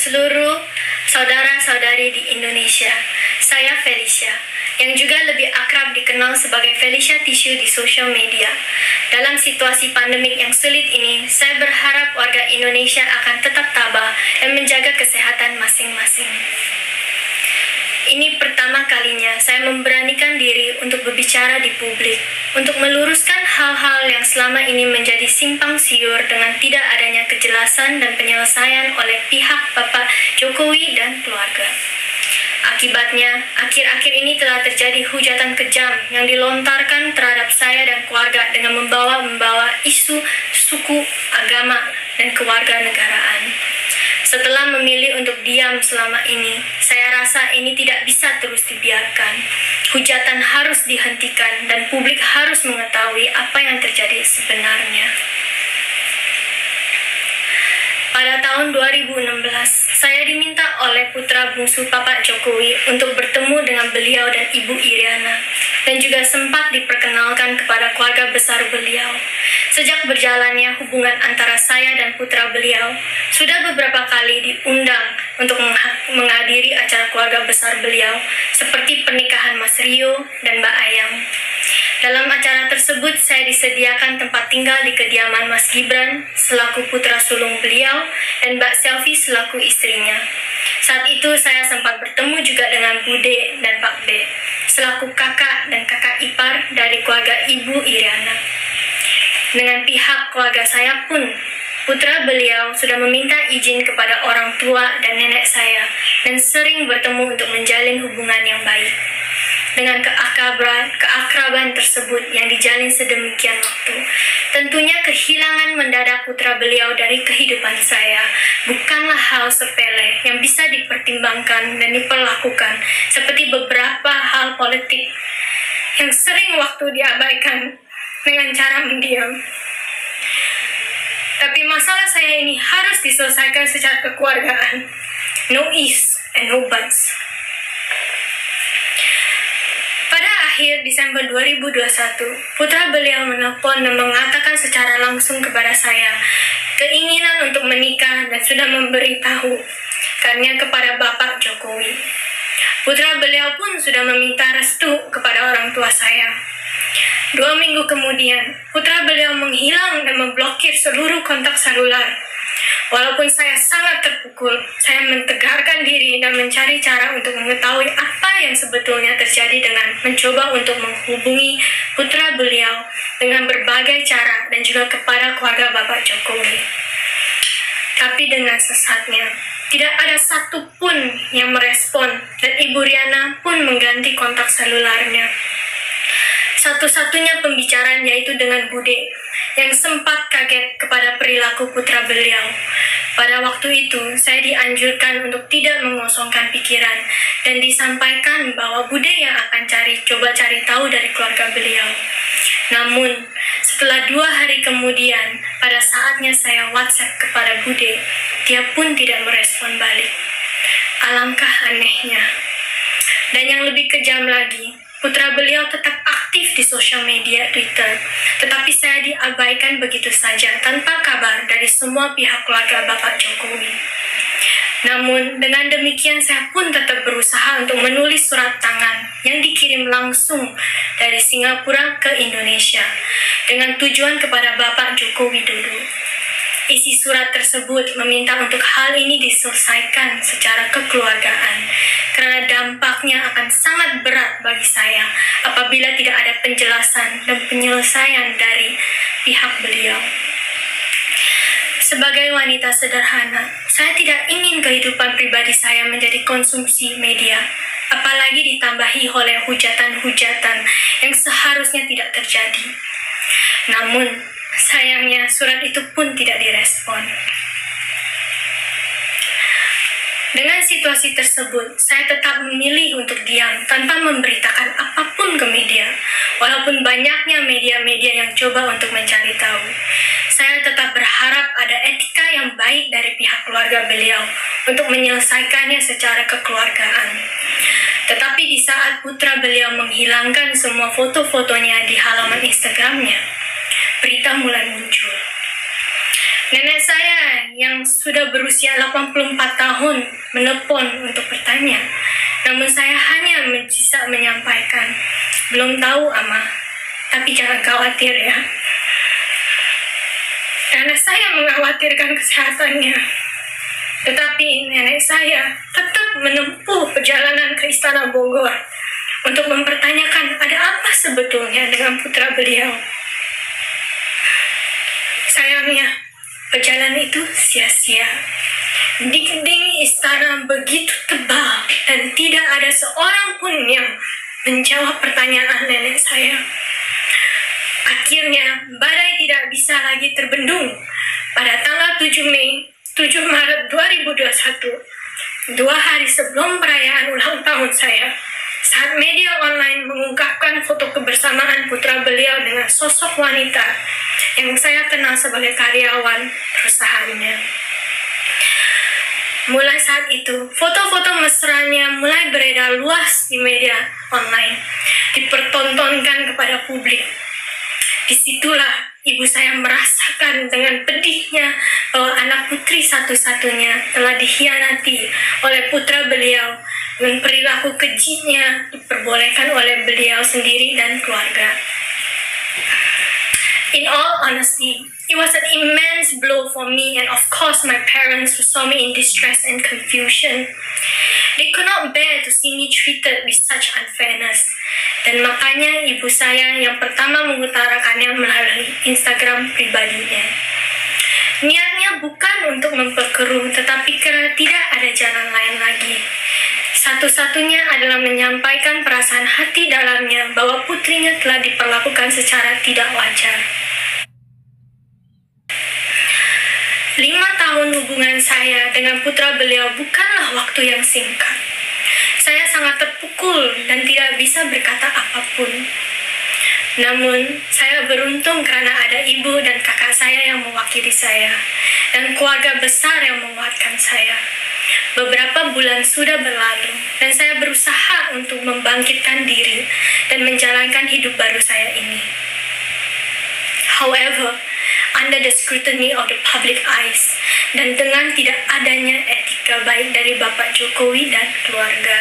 seluruh saudara-saudari di Indonesia. Saya Felicia, yang juga lebih akrab dikenal sebagai Felicia Tissue di sosial media. Dalam situasi pandemik yang sulit ini, saya berharap warga Indonesia akan tetap tabah dan menjaga kesehatan masing-masing. Ini pertama kalinya saya memberanikan diri untuk berbicara di publik, untuk meluruskan hal-hal yang selama ini menjadi simpang siur dengan tidak adanya kejelasan dan penyelesaian oleh pihak Bapak Jokowi dan keluarga. Akibatnya, akhir-akhir ini telah terjadi hujatan kejam yang dilontarkan terhadap saya dan keluarga dengan membawa isu suku, agama, dan kewarganegaraan. Setelah memilih untuk diam selama ini, saya rasa ini tidak bisa terus dibiarkan. Hujatan harus dihentikan dan publik harus mengetahui apa yang terjadi sebenarnya. Pada tahun 2016, saya diminta oleh putra bungsu Bapak Jokowi untuk bertemu dengan beliau dan Ibu Iriana, dan juga sempat diperkenalkan kepada keluarga besar beliau. Sejak berjalannya hubungan antara saya dan putra beliau, sudah beberapa kali diundang untuk menghadiri acara keluarga besar beliau, seperti pernikahan Mas Rio dan Mbak Ayang. Dalam acara tersebut, saya disediakan tempat tinggal di kediaman Mas Gibran selaku putra sulung beliau dan Mbak Selvi selaku istrinya. Saat itu saya sempat bertemu juga dengan Bude dan Pak B selaku kakak dan kakak ipar dari keluarga Ibu Iriana. Dengan pihak keluarga saya pun, putra beliau sudah meminta izin kepada orang tua dan nenek saya dan sering bertemu untuk menjalin hubungan yang baik. Dengan keakraban tersebut yang dijalin sedemikian waktu, tentunya kehilangan mendadak putra beliau dari kehidupan saya bukanlah hal sepele yang bisa dipertimbangkan dan diperlakukan seperti beberapa hal politik yang sering waktu diabaikan dengan cara mendiam. Tapi masalah saya ini harus diselesaikan secara kekeluargaan. No ifs and no buts. Pada akhir Desember 2021, putra beliau menelpon dan mengatakan secara langsung kepada saya keinginan untuk menikah dan sudah memberitahu karena kepada Bapak Jokowi. Putra beliau pun sudah meminta restu kepada orang tua saya. 2 minggu kemudian, putra beliau menghilang dan memblokir seluruh kontak selular. Walaupun saya sangat terpukul, saya mentegarkan diri dan mencari cara untuk mengetahui apa yang sebetulnya terjadi dengan mencoba untuk menghubungi putra beliau dengan berbagai cara dan juga kepada keluarga Bapak Jokowi. Tapi dengan sesatnya, tidak ada satupun yang merespon dan Ibu Riana pun mengganti kontak selularnya. Satu-satunya pembicaraan yaitu dengan Bude, yang sempat kaget kepada perilaku putra beliau. Pada waktu itu, saya dianjurkan untuk tidak mengosongkan pikiran dan disampaikan bahwa Bude yang akan coba cari tahu dari keluarga beliau. Namun, setelah 2 hari kemudian, pada saatnya saya WhatsApp kepada Bude, dia pun tidak merespon balik. Alangkah anehnya. Dan yang lebih kejam lagi, putra beliau tetap aktif di sosial media Twitter, tetapi saya diabaikan begitu saja tanpa kabar dari semua pihak keluarga Bapak Jokowi. Namun, dengan demikian saya pun tetap berusaha untuk menulis surat tangan yang dikirim langsung dari Singapura ke Indonesia dengan tujuan kepada Bapak Joko Widodo. Isi surat tersebut meminta untuk hal ini diselesaikan secara kekeluargaan karena dampaknya akan sangat berat bagi saya apabila tidak ada penjelasan dan penyelesaian dari pihak beliau. Sebagai wanita sederhana, saya tidak ingin kehidupan pribadi saya menjadi konsumsi media, apalagi ditambahi oleh hujatan-hujatan yang seharusnya tidak terjadi. Namun, sayangnya surat itu pun tidak direspon. Dengan situasi tersebut, saya tetap memilih untuk diam tanpa memberitakan apapun ke media, walaupun banyaknya media-media yang coba untuk mencari tahu. Saya tetap berharap ada etika yang baik dari pihak keluarga beliau untuk menyelesaikannya secara kekeluargaan. Tetapi di saat putra beliau menghilangkan semua foto-fotonya di halaman Instagramnya, berita mulai muncul. Nenek saya yang sudah berusia 84 tahun menelpon untuk bertanya. Namun saya hanya bisa menyampaikan, belum tahu Ama, tapi jangan khawatir ya. Karena saya mengkhawatirkan kesehatannya. Tetapi nenek saya tetap menempuh perjalanan ke Istana Bogor untuk mempertanyakan ada apa sebetulnya dengan putra beliau. Sayangnya, perjalanan itu sia-sia. Dinding istana begitu tebal dan tidak ada seorang pun yang menjawab pertanyaan nenek saya. Akhirnya, badai tidak bisa lagi terbendung. Pada tanggal 7 Maret 2021, 2 hari sebelum perayaan ulang tahun saya, saat media online mengungkapkan foto kebersamaan putra beliau dengan sosok wanita yang saya kenal sebagai karyawan perusahaannya. Mulai saat itu, foto-foto mesranya mulai beredar luas di media online, dipertontonkan kepada publik. Disitulah ibu saya merasakan dengan pedihnya bahwa anak putri satu-satunya telah dikhianati oleh putra beliau dengan perilaku kejinya diperbolehkan oleh beliau sendiri dan keluarga. In all honesty, it was an immense blow for me and of course my parents who saw me in distress and confusion. They could not bear to see me treated with such unfairness. Dan makanya ibu saya yang pertama mengutarakannya melalui Instagram pribadinya. Niatnya bukan untuk memperkeruh, tetapi karena tidak ada jalan lain lagi. Satu-satunya adalah menyampaikan perasaan hati dalamnya bahwa putrinya telah diperlakukan secara tidak wajar. 5 tahun hubungan saya dengan putra beliau bukanlah waktu yang singkat. Saya sangat terpukul dan tidak bisa berkata apapun. Namun, saya beruntung karena ada ibu dan kakak saya yang mewakili saya, dan keluarga besar yang menguatkan saya. Beberapa bulan sudah berlalu, dan saya berusaha untuk membangkitkan diri dan menjalankan hidup baru saya ini. However, under the scrutiny of the public eyes, dan dengan tidak adanya etika baik dari Bapak Jokowi dan keluarga,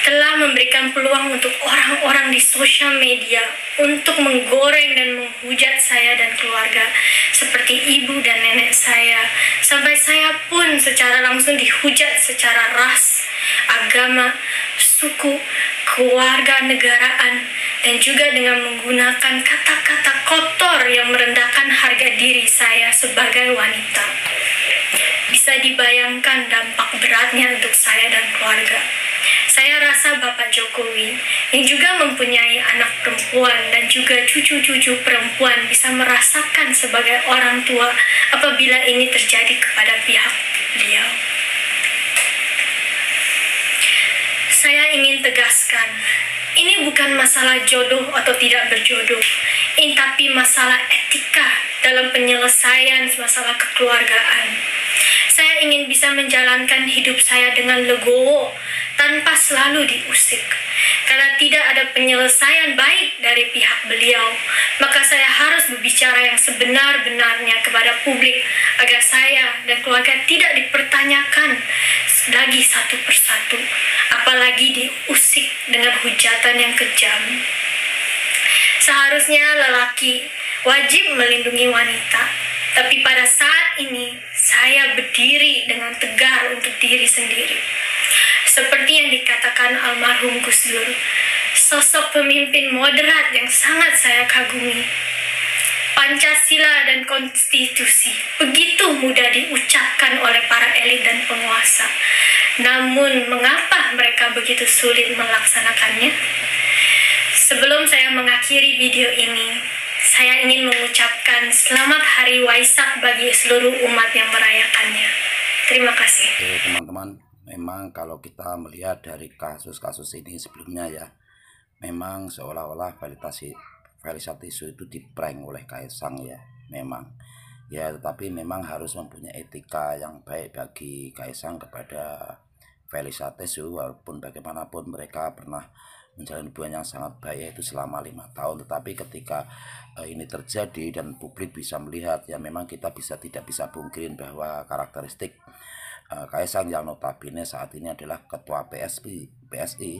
telah memberikan peluang untuk orang-orang di sosial media untuk menggoreng dan menghujat saya dan keluarga, seperti ibu dan nenek saya, sampai saya pun secara langsung dihujat secara ras, agama, suku, keluarga negaraan, dan juga dengan menggunakan kata-kata kotor yang merendahkan harga diri saya sebagai wanita. Bisa dibayangkan dampak beratnya untuk saya dan keluarga. Saya rasa Bapak Jokowi yang juga mempunyai anak perempuan dan juga cucu-cucu perempuan bisa merasakan sebagai orang tua apabila ini terjadi kepada pihak beliau. Saya ingin tegaskan, ini bukan masalah jodoh atau tidak berjodoh, ini tapi masalah etika dalam penyelesaian masalah kekeluargaan. Saya ingin bisa menjalankan hidup saya dengan legowo, tanpa selalu diusik. Karena tidak ada penyelesaian baik dari pihak beliau, maka saya harus berbicara yang sebenar-benarnya kepada publik agar saya dan keluarga tidak dipertanyakan lagi satu persatu, apalagi diusik dengan hujatan yang kejam. Seharusnya lelaki wajib melindungi wanita, tapi pada saat ini saya berdiri dengan tegar untuk diri sendiri. Seperti yang dikatakan almarhum Gus Dur, sosok pemimpin moderat yang sangat saya kagumi. Pancasila dan konstitusi begitu mudah diucapkan oleh para elit dan penguasa. Namun, mengapa mereka begitu sulit melaksanakannya? Sebelum saya mengakhiri video ini, saya ingin mengucapkan selamat Hari Waisak bagi seluruh umat yang merayakannya. Terima kasih. Oke teman-teman, memang kalau kita melihat dari kasus-kasus ini sebelumnya ya, memang seolah-olah Felisha Tisu itu diprank oleh Kaisang ya, memang ya, tetapi memang harus mempunyai etika yang baik bagi Kaisang kepada Felisha Tisu, walaupun bagaimanapun mereka pernah menjalani hubungan yang sangat baik yaitu selama 5 tahun. Tetapi ketika ini terjadi dan publik bisa melihat, ya memang kita tidak bisa pungkirin bahwa karakteristik Kaisang yang notabene saat ini adalah ketua PSI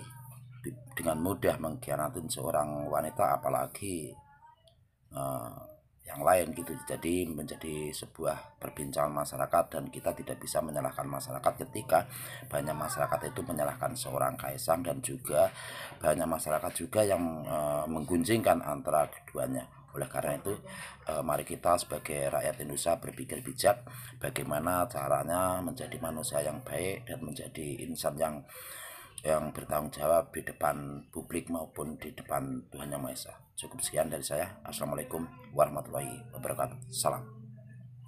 dengan mudah mengkhianatin seorang wanita, apalagi yang lain gitu. Jadi menjadi sebuah perbincangan masyarakat, dan kita tidak bisa menyalahkan masyarakat ketika banyak masyarakat itu menyalahkan seorang Kaisang, dan juga banyak masyarakat juga yang menggunjingkan antara keduanya. Oleh karena itu, mari kita sebagai rakyat Indonesia berpikir bijak bagaimana caranya menjadi manusia yang baik dan menjadi insan yang bertanggung jawab di depan publik maupun di depan Tuhan Yang Maha Esa. Cukup sekian dari saya. Assalamualaikum warahmatullahi wabarakatuh. Salam.